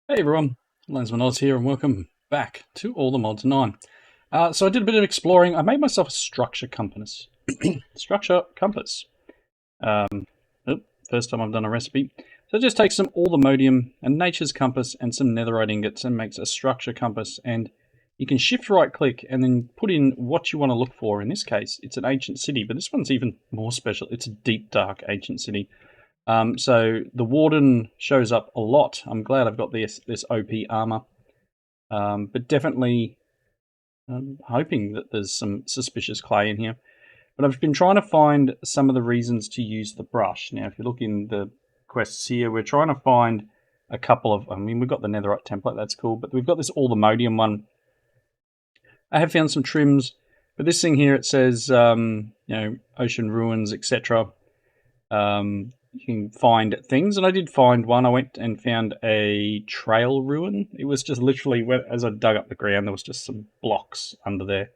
Hey everyone, Lensman Oz here, and welcome back to All the Mods 9. So I did a bit of exploring. I made myself a structure compass. Structure compass. Um, oh, First time I've done a recipe. So it just takes some allthemodium and nature's compass and some netherite ingots and makes a structure compass. And you can shift right click and then put in what you want to look for. In this case, it's an ancient city, but this one's even more special. It's a deep, dark ancient city. So the warden shows up a lot. I'm glad I've got this OP armor, but definitely hoping that there's some suspicious clay in here. But I've been trying to find some of the reasons to use the brush. Now, if you look in the quests here, we're trying to find a couple of. I mean, we've got the netherite template, that's cool, but we've got this allthemodium one. I have found some trims, but this thing here it says, ocean ruins, etc. You can find things, and I did find one. I went and found a trail ruin. It was just literally, as I dug up the ground, there was just some blocks under there.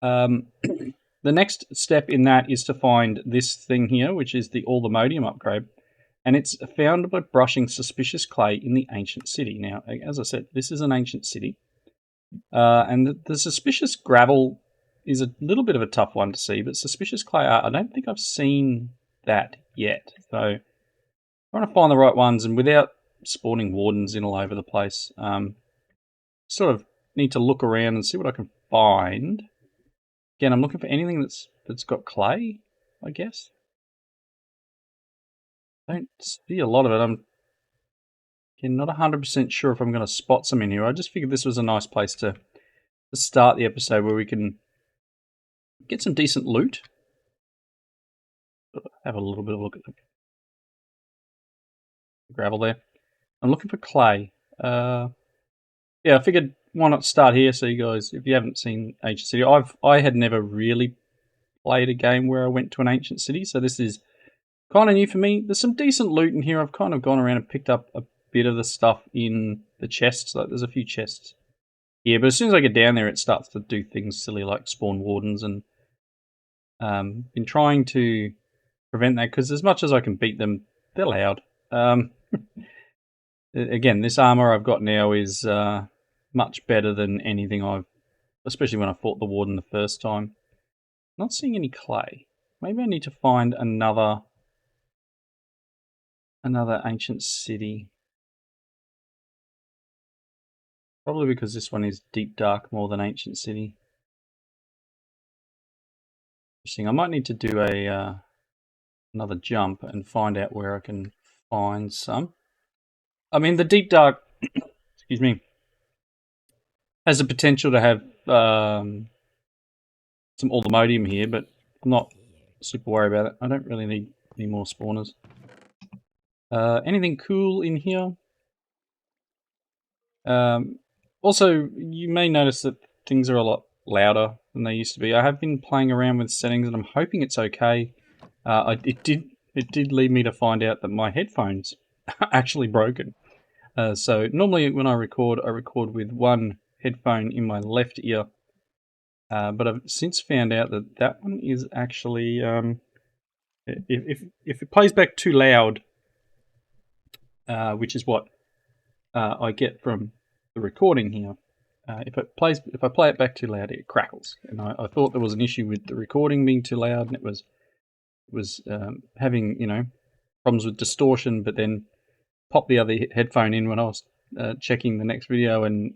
The next step in that is to find this thing here, which is the allthemodium upgrade, and it's found by brushing suspicious clay in the ancient city. Now, as I said, this is an ancient city, and the suspicious gravel is a little bit of a tough one to see, but suspicious clay art, I don't think I've seen that yet. So trying to find the right ones, and without spawning wardens in all over the place, sort of need to look around and see what I can find. Again, I'm looking for anything that's got clay, I guess. I don't see a lot of it. I'm again, not 100% sure if I'm going to spot some in here. I just figured this was a nice place to start the episode where we can get some decent loot. Have a little bit of a look at the gravel there. I'm looking for clay. Yeah, I figured why not start here. So you guys, if you haven't seen Ancient City, I had never really played a game where I went to an ancient city, so this is kind of new for me. There's some decent loot in here. I've kind of gone around and picked up a bit of the stuff in the chests. Like there's a few chests here, but as soon as I get down there, it starts to do things silly like spawn wardens, and been trying to prevent that because as much as I can beat them, they're loud. Again, this armor I've got now is much better than anything especially when I fought the warden the first time. Not seeing any clay. Maybe I need to find another ancient city. Probably because this one is deep dark more than ancient city. Interesting. I might need to do a another jump and find out where I can find some. I mean, the deep dark, excuse me, has the potential to have some allthemodium here, but I'm not super worried about it. I don't really need any more spawners. Anything cool in here? Also, you may notice that things are a lot louder than they used to be. I have been playing around with settings, and I'm hoping it's okay. It did lead me to find out that my headphones are actually broken. So normally when I record with one headphone in my left ear, but I've since found out that that one is actually if it plays back too loud, which is what I get from the recording here. If I play it back too loud, it crackles. And I thought there was an issue with the recording being too loud, and it was having problems with distortion. But then pop the other headphone in when I was checking the next video, and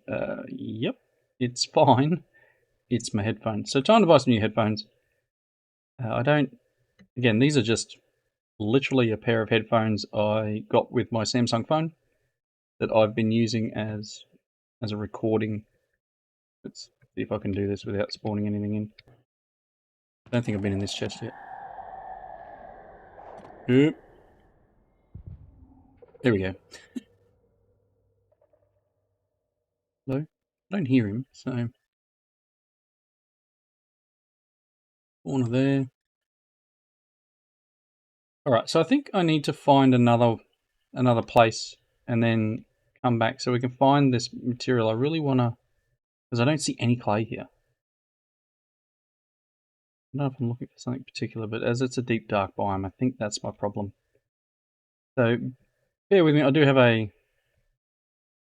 yep, it's fine. It's my headphones. So time to buy some new headphones. I don't. Again, these are just literally a pair of headphones I got with my Samsung phone that I've been using as a recording. Let's see if I can do this without spawning anything in. I don't think I've been in this chest yet. Oop. There we go. No, I don't hear him, so corner there. Alright, so I think I need to find another place and then come back so we can find this material. I really want to, because I don't see any clay here. I don't know if I'm looking for something particular, but as it's a deep dark biome, I think that's my problem. So bear with me, I do have a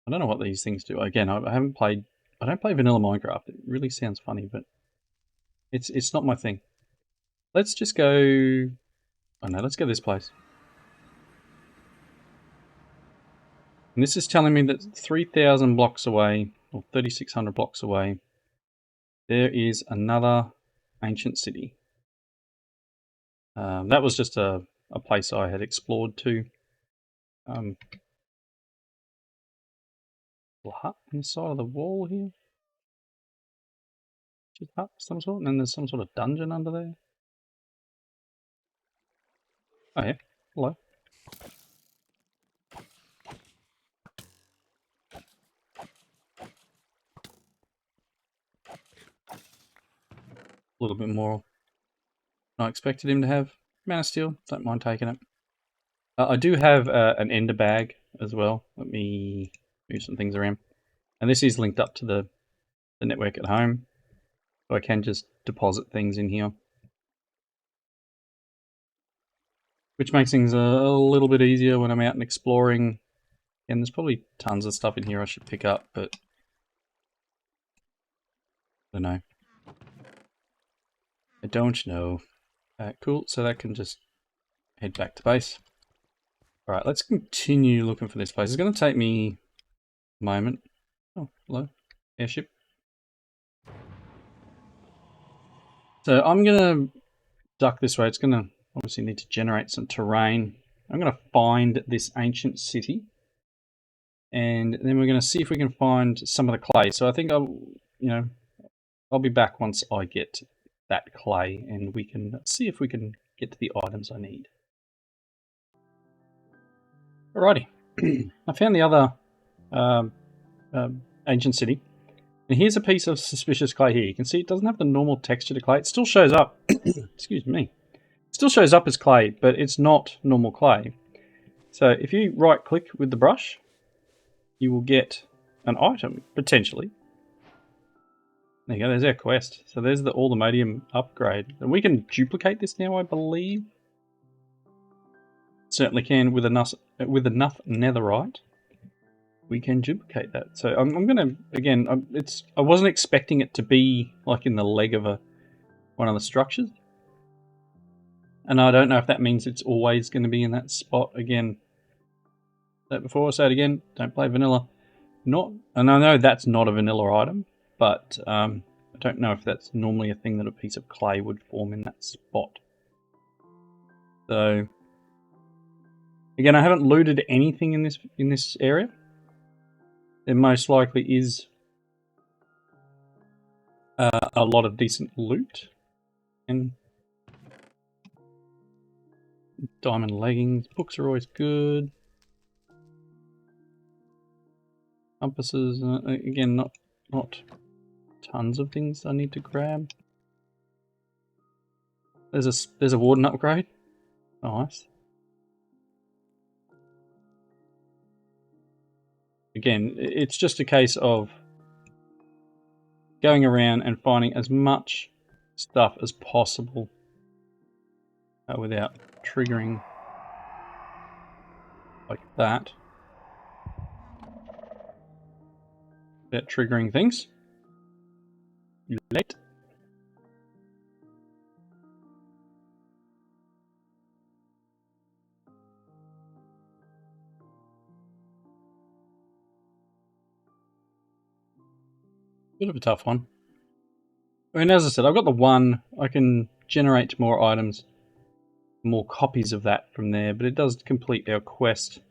I don't know what these things do. Again, I haven't played. I don't play vanilla Minecraft. It really sounds funny, but it's not my thing. Let's just go. Oh no, let's go this place. And this is telling me that 3,000 blocks away, or 3,600 blocks away, there is another ancient city. That was just a place I had explored too. A hut inside of the wall here. Just hut of some sort, and then there's some sort of dungeon under there. Oh yeah, hello. A little bit more than I expected him to have. Man of Steel, don't mind taking it. I do have an ender bag as well. Let me move some things around. And this is linked up to the network at home. So I can just deposit things in here. Which makes things a little bit easier when I'm out and exploring. And there's probably tons of stuff in here I should pick up, but I don't know. I don't know. Cool, so that can just head back to base. Alright, let's continue looking for this place. It's going to take me a moment. Oh, hello. Airship. So I'm going to duck this way. It's going to obviously need to generate some terrain. I'm going to find this ancient city. And then we're going to see if we can find some of the clay. So I think I'll be back once I get that clay and we can see if we can get to the items I need. Alrighty, I found the other ancient city. And here's a piece of suspicious clay here. You can see it doesn't have the normal texture to clay. It still shows up, excuse me, it still shows up as clay, but it's not normal clay. So if you right click with the brush, you will get an item, potentially. There you go, there's our quest. So there's the Allthemodium upgrade. And we can duplicate this now, I believe. Certainly can with enough netherite. We can duplicate that. So I'm gonna, again, I wasn't expecting it to be like in the leg of one of the structures. And I don't know if that means it's always going to be in that spot again. That before I say it again, don't play vanilla. And I know that's not a vanilla item, but I don't know if that's normally a thing that a piece of clay would form in that spot. So again, I haven't looted anything in this area. There most likely is a lot of decent loot and diamond leggings. Books are always good. Compasses, again, not tons of things I need to grab. There's a warden upgrade. Nice. Again, it's just a case of going around and finding as much stuff as possible without triggering like that. Without triggering things. Late. Bit of a tough one. I mean, as I said, I've got the one. I can generate more items, more copies of that from there, but it does complete our quest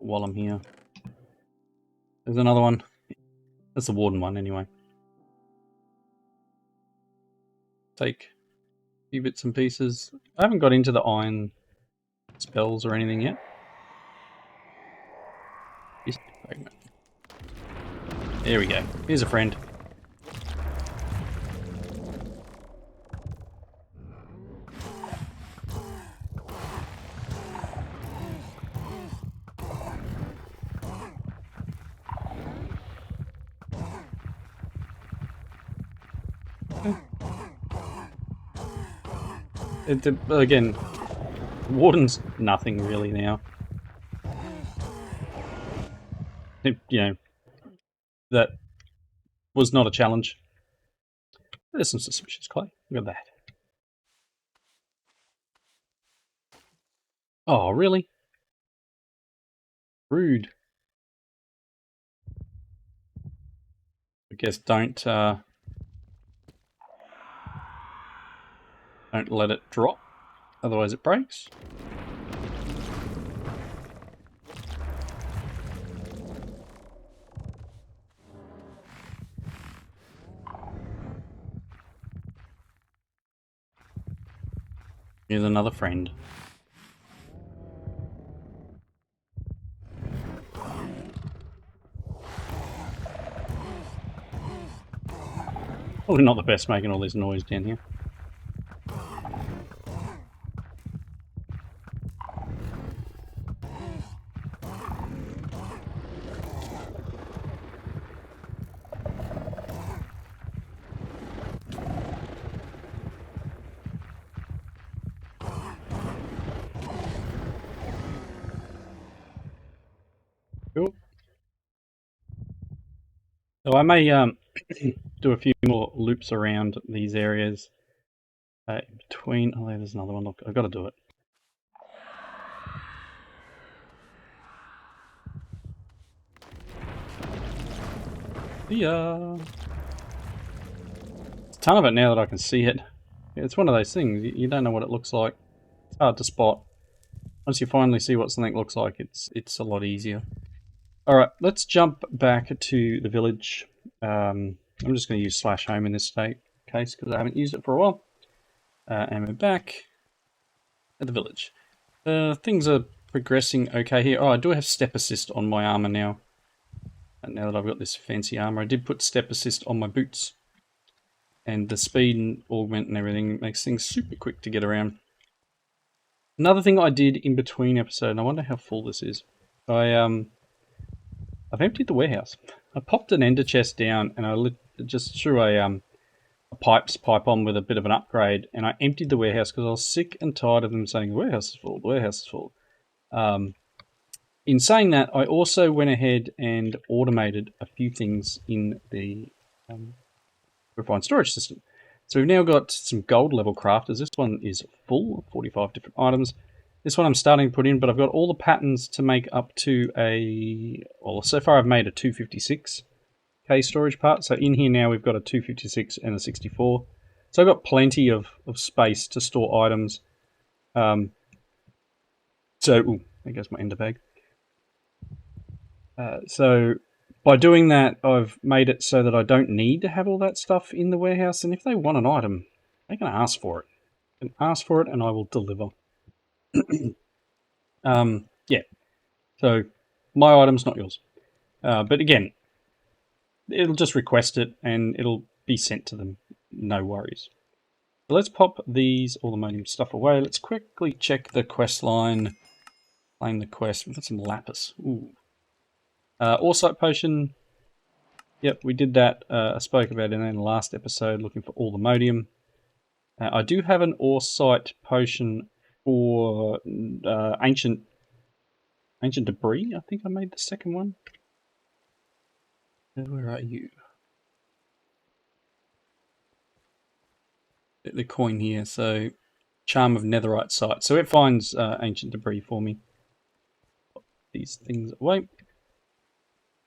while I'm here. There's another one. That's the warden one, anyway. Take a few bits and pieces. I haven't got into the iron spells or anything yet. There we go. Here's a friend. Again, warden's nothing really now. you know, that was not a challenge. There's some suspicious clay. Look at that. Oh, really? Rude. I guess don't let it drop, otherwise it breaks. Here's another friend. Probably not the best making all this noise down here. Cool. So I may do a few more loops around these areas in between. Oh, there's another one. Look, I've got to do it. See ya. There's a ton of it now that I can see it. It's one of those things, you don't know what it looks like. It's hard to spot. Once you finally see what something looks like, it's a lot easier. Alright, let's jump back to the village. I'm just going to use /home in this case because I haven't used it for a while. And we're back at the village. Things are progressing okay here. Oh, I do have step assist on my armor now. And now that I've got this fancy armor, I did put step assist on my boots. And the speed and augment and everything makes things super quick to get around. Another thing I did in between episode, and I wonder how full this is. I've emptied the warehouse. I popped an ender chest down and I just threw a pipe on with a bit of an upgrade, and I emptied the warehouse because I was sick and tired of them saying the warehouse is full, the warehouse is full. In saying that, I also went ahead and automated a few things in the refined storage system. So we've now got some gold level crafters. This one is full, 45 different items. This one I'm starting to put in, but I've got all the patterns to make up to well, so far I've made a 256k storage part. So in here now we've got a 256 and a 64. So I've got plenty of space to store items. Ooh, there goes my ender bag. So by doing that, I've made it so that I don't need to have all that stuff in the warehouse. And if they want an item, they can ask for it. They can ask for it and I will deliver. Yeah. So my item's not yours. But again, it'll just request it and it'll be sent to them. No worries. So let's pop these all-ammonium stuff away. Let's quickly check the quest line. Claim the quest. We've got some lapis. Ooh. Oresight potion. Yep, we did that. I spoke about it in the last episode, looking for all-ammonium. I do have an Oresight potion for ancient debris. I think I made the second one. Where are you? The coin here. So, charm of netherite site. So it finds ancient debris for me. Put these things away,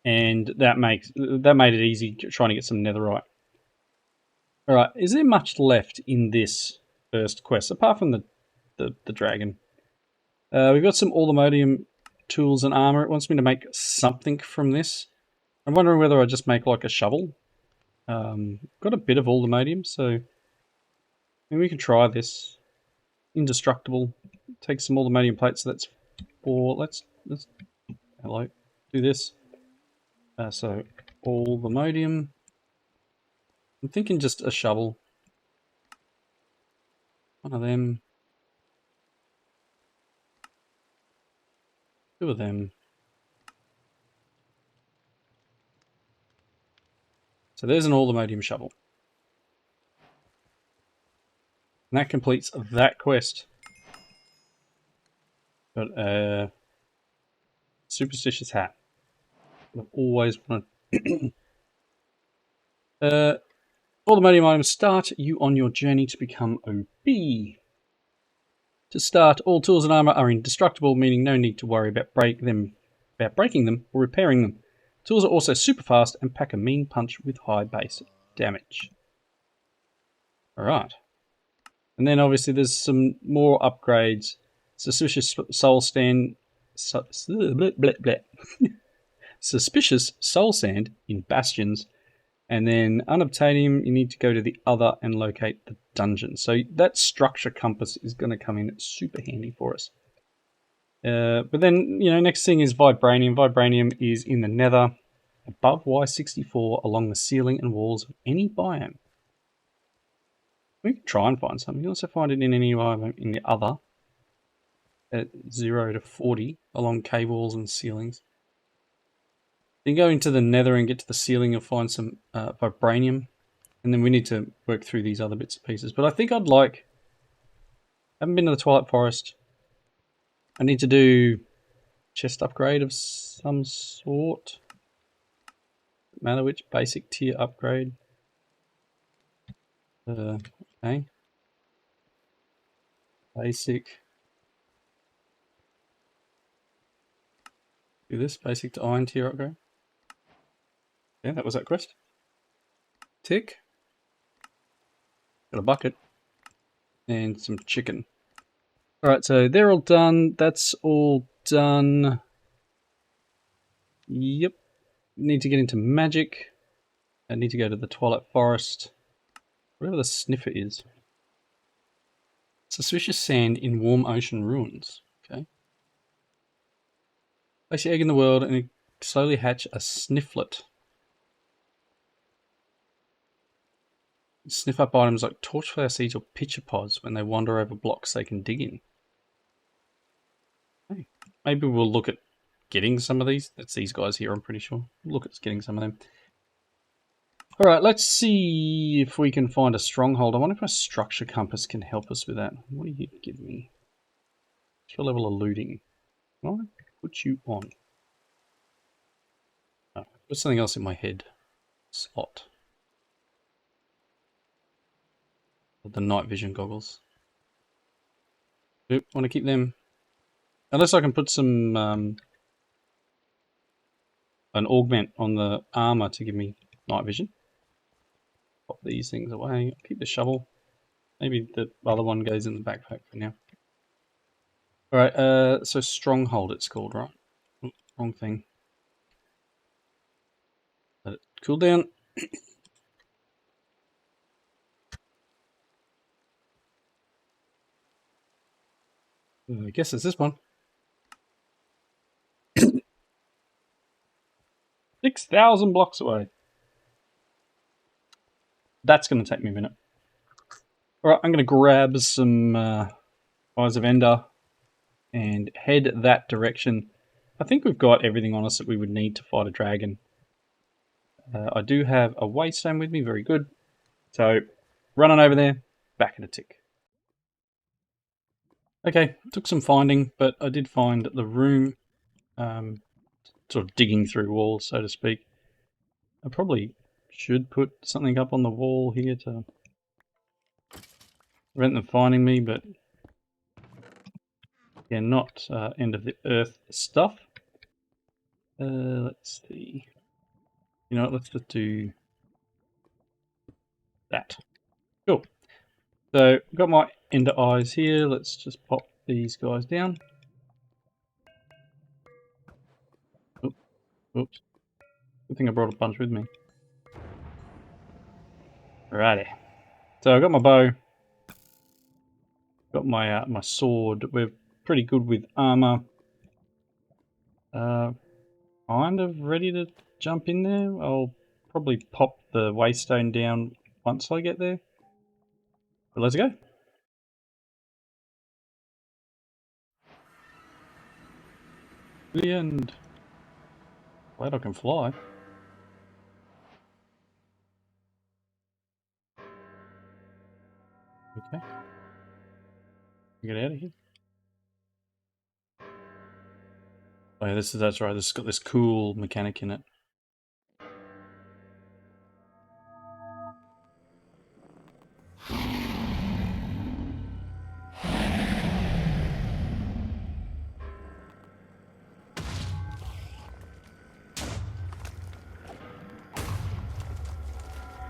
and that made it easy trying to get some netherite. All right, is there much left in this first quest apart from the dragon? We've got some all-ammonium tools and armor. It wants me to make something from this. I'm wondering whether I just make like a shovel. Got a bit of all-ammonium, so maybe we can try this. Indestructible. Take some all-ammonium plates. So that's 4. Let's hello. Do this. So all-ammonium. I'm thinking just a shovel. One of them. 2 of them. So there's an all-ammonium shovel. And that completes that quest. Got a superstitious hat. I've always wanted. All the medium items start you on your journey to become OP. To start, all tools and armor are indestructible, meaning no need to worry about breaking them or repairing them. Tools are also super fast and pack a mean punch with high base damage. Alright. And then obviously there's some more upgrades. Suspicious soul stand. Suspicious soul sand in bastions. And then unobtainium, you need to go to the other and locate the dungeon. So that structure compass is going to come in super handy for us. But then, next thing is vibranium. Vibranium is in the nether, above Y64, along the ceiling and walls of any biome. We can try and find some. You can also find it in any biome in the other, at 0 to 40, along cave walls and ceilings. Then go into the nether and get to the ceiling, you'll find some vibranium. And then we need to work through these other bits and pieces. But I think I haven't been to the Twilight Forest. I need to do chest upgrade of some sort. No matter which, basic tier upgrade. Okay. Basic. Do this, basic to iron tier upgrade. Yeah, that was that quest. Tick. Got a bucket. And some chicken. Alright, so they're all done. That's all done. Yep. Need to get into magic. I need to go to the Twilight Forest. Whatever the sniffer is. Suspicious sand in warm ocean ruins. Okay. Place your egg in the world and slowly hatch a snifflet. Sniff up items like torchflower seeds or pitcher pods when they wander over blocks they can dig in. Okay. Maybe we'll look at getting some of these. That's these guys here, I'm pretty sure. Look at getting some of them. Alright, let's see if we can find a stronghold. I wonder if my structure compass can help us with that. What do you give me? What's your level of looting? Can I put you on? Oh, there's something else in my head. Slot. The night vision goggles. Oop, want to keep them. Unless I can put some an augment on the armor to give me night vision. Pop these things away. Keep the shovel. Maybe the other one goes in the backpack for now. Alright, so stronghold it's called, right? Oops, wrong thing. Let it cool down. I guess it's this one. 6,000 blocks away. That's going to take me a minute. Alright, I'm going to grab some Eyes of Ender and head that direction. I think we've got everything on us that we would need to fight a dragon. I do have a waystone with me, very good. So, running over there, back in a tick. Okay, took some finding, but I did find the room, sort of digging through walls, so to speak. I probably should put something up on the wall here to prevent them finding me, but yeah, not end of the earth stuff. Let's see. You know what, let's just do that. Cool. So, I've got my ender eyes here. Let's just pop these guys down. Oops. Good thing I brought a bunch with me. Alrighty. So I got my bow. Got my my sword. We're pretty good with armor. Kind of ready to jump in there. I'll probably pop the waystone down once I get there. But let's go. The end. Glad I can fly. Okay. Get out of here. Oh yeah, that's right. This has got this cool mechanic in it.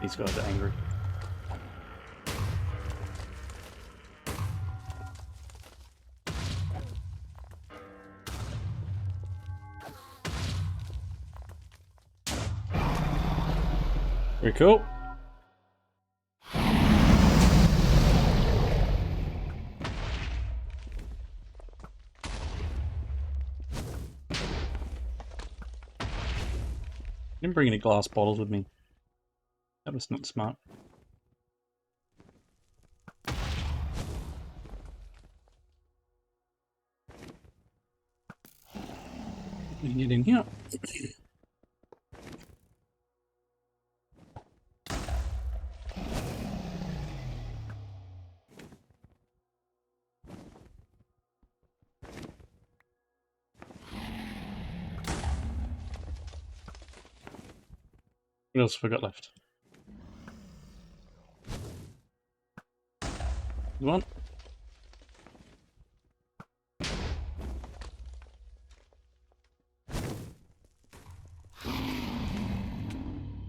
These guys are angry. Very cool. Didn't bring any glass bottles with me. That was not smart. We can get in here. What else have we got left? One.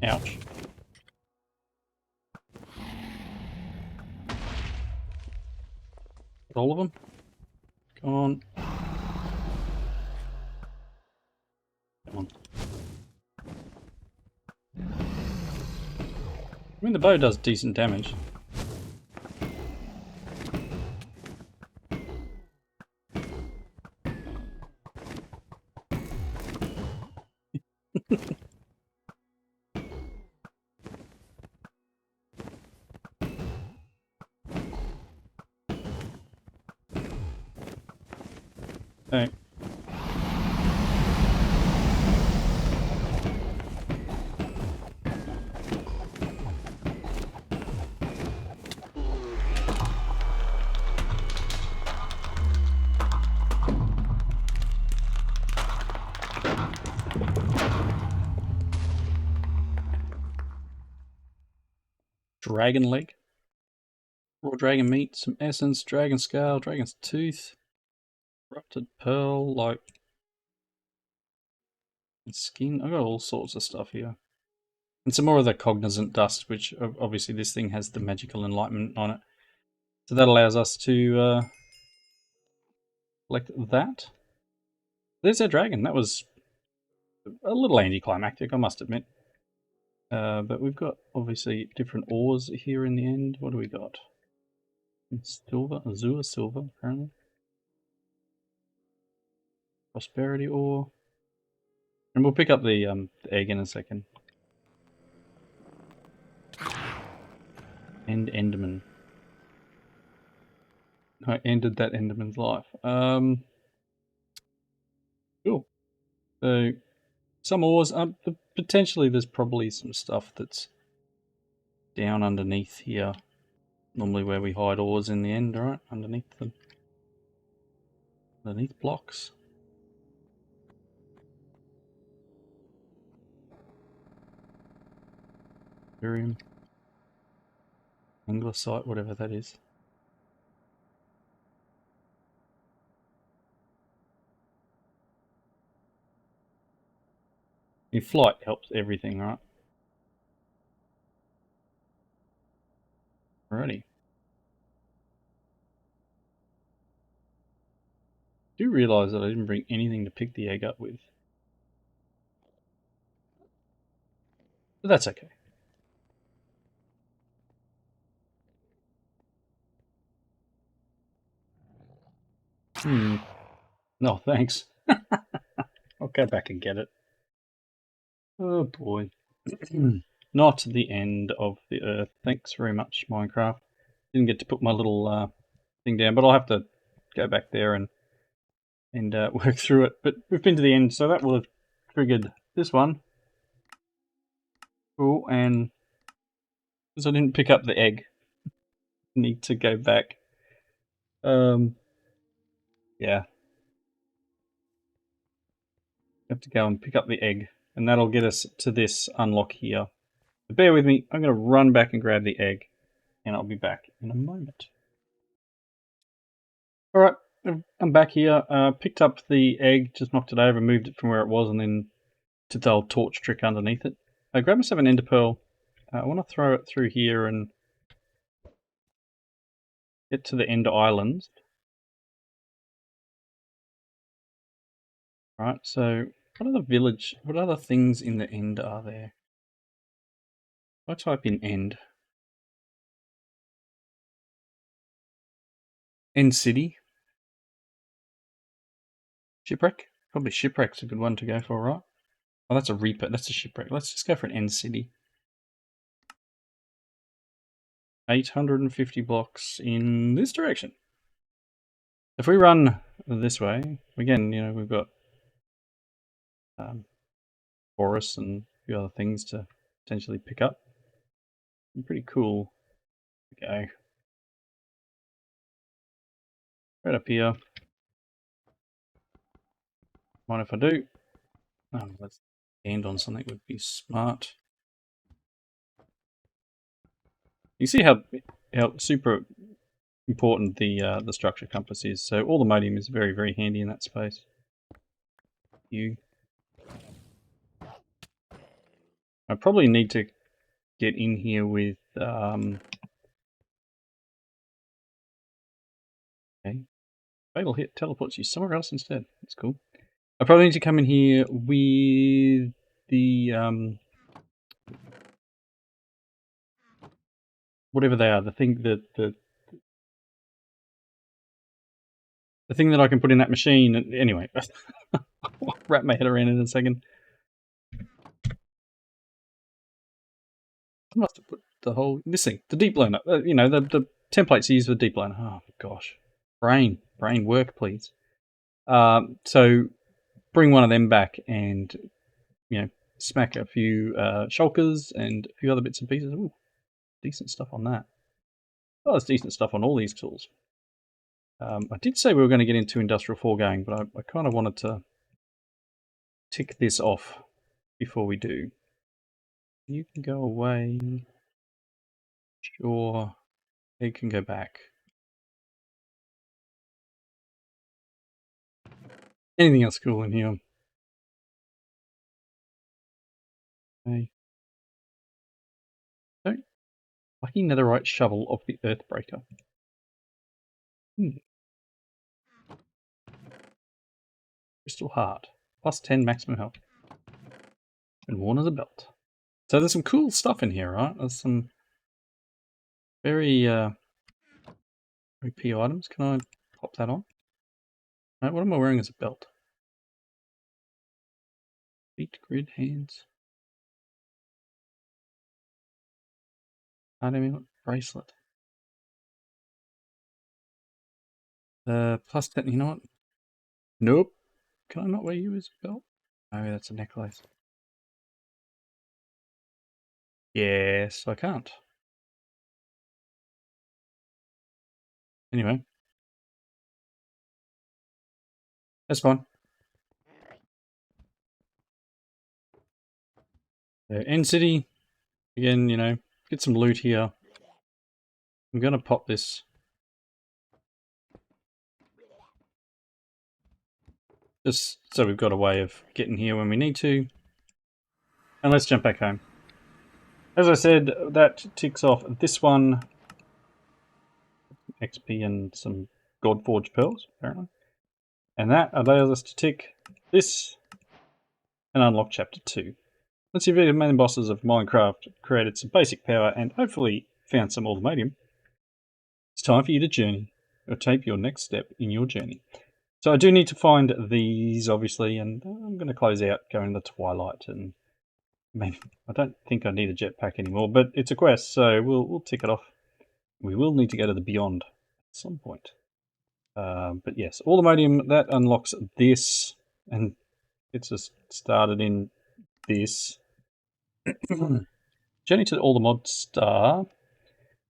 Ouch. All of them? Come on. Come on. I mean, the bow does decent damage. Okay. Dragon leg. Raw dragon meat, some essence, dragon scale, dragon's tooth, corrupted pearl, like skin. I've got all sorts of stuff here. And some more of the cognizant dust, which obviously this thing has the magical enlightenment on it. So that allows us to collect that. There's our dragon. That was a little anticlimactic, I must admit. But we've got obviously different ores here in the end. What do we got? Silver, azure silver, apparently. Prosperity ore. And we'll pick up the egg in a second. End Enderman. I ended that Enderman's life. Cool. So, some ores. Potentially there's probably some stuff that's down underneath here. Normally where we hide ores in the end, right? Underneath them. Underneath blocks. Barium. Anglicite, whatever that is. Your flight helps everything, right? Alrighty. I do realise that I didn't bring anything to pick the egg up with. But that's okay. No, thanks. I'll go back and get it. Oh boy. Not the end of the earth. Thanks very much, Minecraft. Didn't get to put my little thing down, but I'll have to go back there and work through it. But we've been to the end, so that will have triggered this one. Cool, and because I didn't pick up the egg, need to go back. Yeah. have to go and pick up the egg, and that'll get us to this unlock here. But bear with me, I'm going to run back and grab the egg, and I'll be back in a moment. Alright, I'm back here. Picked up the egg, just knocked it over, moved it from where it was, and then did the old torch trick underneath it. I grabbed myself an ender pearl. I want to throw it through here and get to the Ender Island. Right, so what other things in the end are there? If I type in end City, shipwreck? Probably shipwreck's a good one to go for, right? Oh, that's a reaper, that's a shipwreck. Let's just go for an end city. 850 blocks in this direction. If we run this way, again, we've got forests and a few other things to potentially pick up. Pretty cool. Okay. Right up here. Mind if I do? Let's end on something would be smart. You see how super important the structure compass is. So all the modium is very, very handy in that space. I probably need to get in here with okay. Fatal hit teleports you somewhere else instead. That's cool. I probably need to come in here with the whatever they are, the thing that I can put in that machine. Anyway, I'll wrap my head around it in a second. I must have put the deep learner. The templates used for deep learner. Oh gosh, brain work, please. So bring one of them back and smack a few shulkers and a few other bits and pieces. Ooh, decent stuff on that. Oh, there's decent stuff on all these tools. I did say we were going to get into Industrial 4 going, but I kind of wanted to tick this off before we do. You can go away. Sure. It can go back. Anything else cool in here? Okay. Oh, lucky netherite shovel of the Earthbreaker. Crystal heart. Plus 10 maximum health. And worn as a belt. So there's some cool stuff in here, right? There's some very OP items. Can I pop that on? No, what am I wearing as a belt? Feet, grid, hands. I don't mean bracelet. Plus 10, you know what? Nope. Can I not wear you as a belt? Oh, that's a necklace. Yes, I can't. Anyway. That's fine. So, End City. Again, get some loot here. I'm going to pop this. Just so we've got a way of getting here when we need to. And let's jump back home. As I said, that ticks off this one. XP and some Godforged pearls, apparently. And that allows us to tick this and unlock Chapter 2. Once you've the main bosses of Minecraft, created some basic power, and hopefully found some Ultimadium, it's time for you to journey, or take your next step in your journey. So I do need to find these, obviously, and I'm going to close out, go in the Twilight, and maybe I don't think I need a jetpack anymore, but it's a quest, so we'll tick it off. We will need to go to the Beyond at some point. But yes, Ultimadium, that unlocks this, and it's just started in this. Journey to ATM Star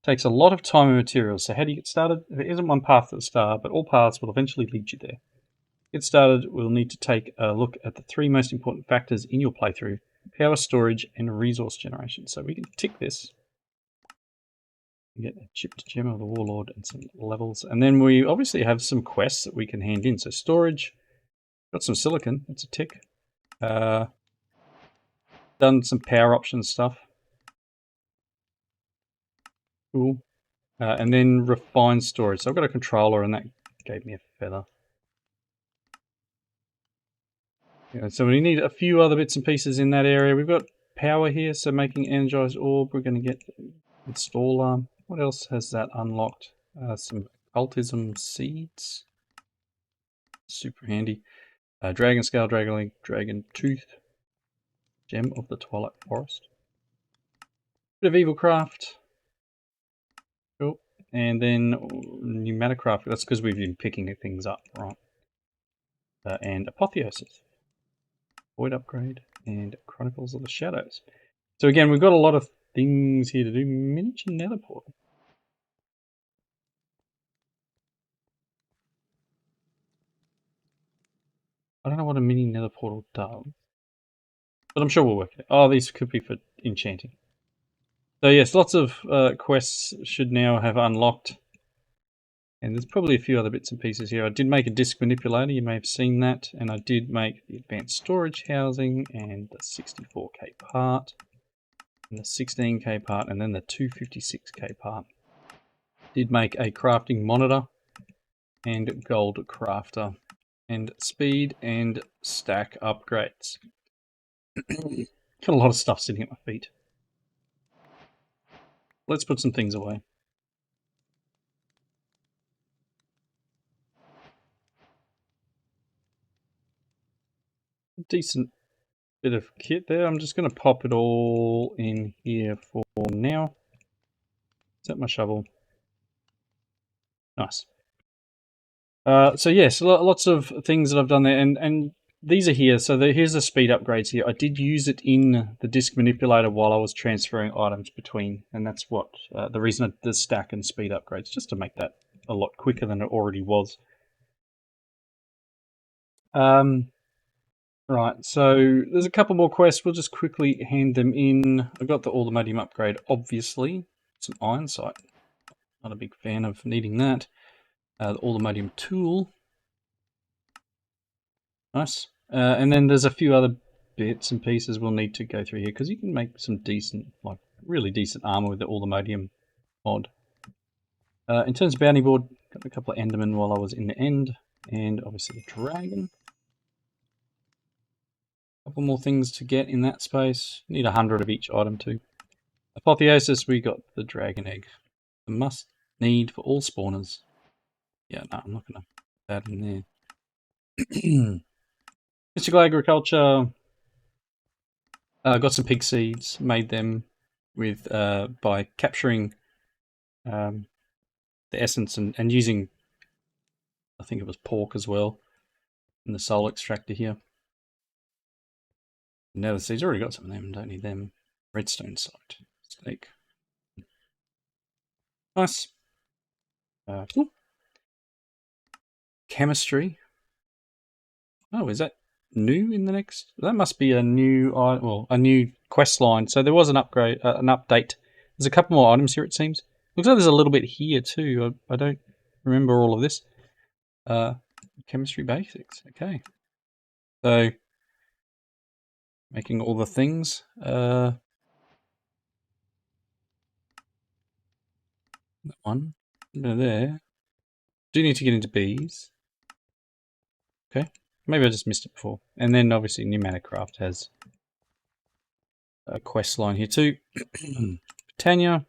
takes a lot of time and materials, so how do you get started? There isn't one path to the star, but all paths will eventually lead you there. Get started, we'll need to take a look at the 3 most important factors in your playthrough: power, storage, and resource generation. So we can tick this. Get a chipped gem of the warlord and some levels. And then we obviously have some quests that we can hand in. So storage, got some silicon, that's a tick. Done some power option stuff. Cool. And then refined storage. So I've got a controller and that gave me a feather. Yeah, so we need a few other bits and pieces in that area. We've got power here, so making energized orb. We're going to get install. What else has that unlocked? Some occultism seeds. Super handy. Dragon scale, dragon leg, dragon tooth. Gem of the Twilight Forest. Bit of evil craft. Cool. And then pneumaticraft. That's because we've been picking things up, right? And apotheosis. Void upgrade and Chronicles of the Shadows. So again, we've got a lot of things here to do. Miniature nether portal. I don't know what a mini nether portal does, but I'm sure we'll work it out. Oh, these could be for enchanting. So yes, lots of quests should now have unlocked. And there's probably a few other bits and pieces here. I did make a disk manipulator, you may have seen that. And I did make the advanced storage housing and the 64k part. And the 16k part, and then the 256k part. Did make a crafting monitor and gold crafter. And speed and stack upgrades. Got a lot of stuff sitting at my feet. Let's put some things away. Decent bit of kit there. I'm just going to pop it all in here for now. Set my shovel. Nice. So yes, lots of things that I've done there, and these are here. So here's the speed upgrades here. I did use it in the disk manipulator while I was transferring items between, and that's what the reason I did the stack and speed upgrades, just to make that a lot quicker than it already was. Right, so there's a couple more quests. We'll just quickly hand them in. I got the Allthemodium upgrade, obviously. It's an iron sight. Not a big fan of needing that. The Allthemodium tool. Nice. And then there's a few other bits and pieces we'll need to go through here, because you can make some decent, like really decent armor with the Allthemodium mod. In terms of bounty board, got a couple of Endermen while I was in the end, and obviously the dragon. Couple more things to get in that space. Need 100 of each item too. Apotheosis, we got the dragon egg. The must need for all spawners. Yeah, no, I'm not going to put that in there. Mystical agriculture. Got some pig seeds. Made them with by capturing the essence and using, I think it was pork as well, in the soul extractor here. Nether seeds, already got some of them, don't need them. Redstone site. Steak. Nice. Cool. Chemistry. Oh, is that new in the next? That must be a new, well, a new quest line. So there was an upgrade, an update. There's a couple more items here, it seems. Looks like there's a little bit here too. I don't remember all of this. Chemistry basics. Okay. So making all the things. That one. There. Do need to get into bees. Okay. Maybe I just missed it before. And then obviously Pneumaticraft has a quest line here too. Britannia.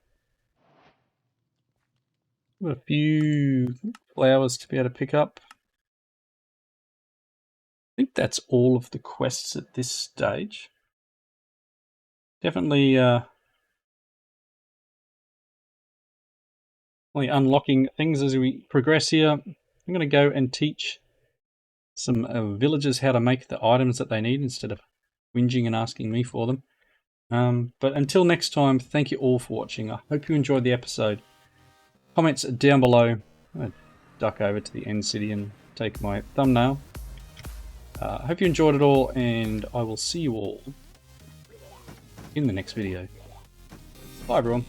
Got a few flowers to be able to pick up. I think that's all of the quests at this stage. Definitely unlocking things as we progress here. I'm going to go and teach some villagers how to make the items that they need instead of whinging and asking me for them. But until next time, thank you all for watching. I hope you enjoyed the episode. Comments down below. I'm going to duck over to the end city and take my thumbnail. I hope you enjoyed it all, and I will see you all in the next video. Bye, everyone.